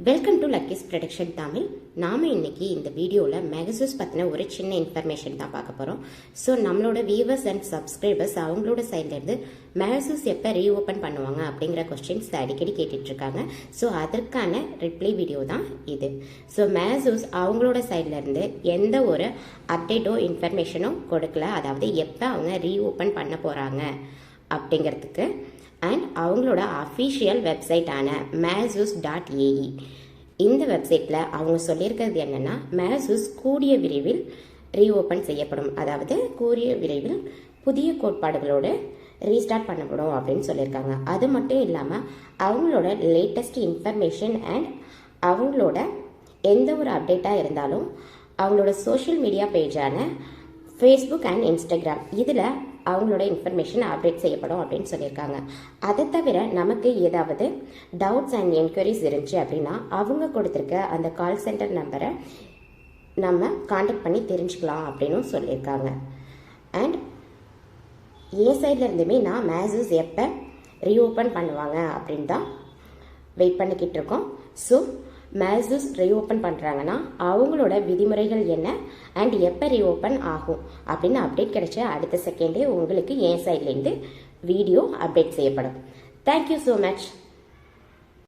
Welcome to Lucky's production Tamil. நாம் இன்னைக்கு இந்த வீடியோவில் மெகசூஸ் பற்றின ஒரு சின்ன இன்ஃபர்மேஷன் தான் பார்க்க போகிறோம். ஸோ நம்மளோட வியூவர்ஸ் அண்ட் சப்ஸ்கிரைபர்ஸ் அவங்களோட சைட்லேருந்து மெகசூஸ் எப்போ ரீஓப்பன் பண்ணுவாங்க அப்படிங்கிற கொஸ்டின்ஸ் அடிக்கடி கேட்டுட்ருக்காங்க. ஸோ அதற்கான ரிப்ளை வீடியோ தான் இது. ஸோ மெகசூஸ் அவங்களோட சைட்லேருந்து எந்த ஒரு அப்டேட்டோ இன்ஃபர்மேஷனோ கொடுக்கல, அதாவது எப்போ அவங்க ரீஓப்பன் பண்ண போகிறாங்க அப்படிங்கிறதுக்கு. அண்ட் அவங்களோட அஃபிஷியல் வெப்சைட்டான மெகசூஸ்.ae இந்த வெப்சைட்டில் அவங்க சொல்லியிருக்கிறது என்னென்னா, மெகசூஸ் கூடிய விரைவில் ரீஓப்பன் செய்யப்படும், அதாவது கூடிய விரைவில் புதிய கோட்பாடுகளோடு ரீஸ்டார்ட் பண்ணப்படும் அப்படின்னு சொல்லியிருக்காங்க. அது மட்டும் இல்லாமல் அவங்களோட லேட்டஸ்ட் இன்ஃபர்மேஷன் அண்ட் அவங்களோட எந்த ஒரு அப்டேட்டாக இருந்தாலும் அவங்களோட சோஷியல் மீடியா பேஜான ஃபேஸ்புக் அண்ட் இன்ஸ்டாகிராம் இதில் அவங்களோட இன்ஃபர்மேஷன் அப்டேட் செய்யப்படும் அப்படின்னு சொல்லியிருக்காங்க. அதை தவிர நமக்கு ஏதாவது டவுட்ஸ் அண்ட் என்கொயரிஸ் இருந்துச்சு அப்படின்னா அவங்க கொடுத்துருக்க அந்த கால் சென்டர் நம்பரை நம்ம காண்டாக்ட் பண்ணி தெரிஞ்சுக்கலாம் அப்படின்னு சொல்லியிருக்காங்க. அண்ட் என் சைடில் இருந்துமே நான் மெகசூஸ் எப்போ ரீஓப்பன் பண்ணுவாங்க அப்படின்னு தான் வெயிட் பண்ணிக்கிட்டு இருக்கோம். ஸோ மெகசூஸ் ரீஓப்பன் பண்ணுறாங்கன்னா அவங்களோட விதிமுறைகள் என்ன அண்ட் எப்போ ரீஓப்பன் ஆகும் அப்படின்னு அப்டேட் கிடைச்ச அடுத்த செகண்டே உங்களுக்கு என் சைட்லேருந்து வீடியோ அப்டேட் செய்யப்படும். Thank you so much.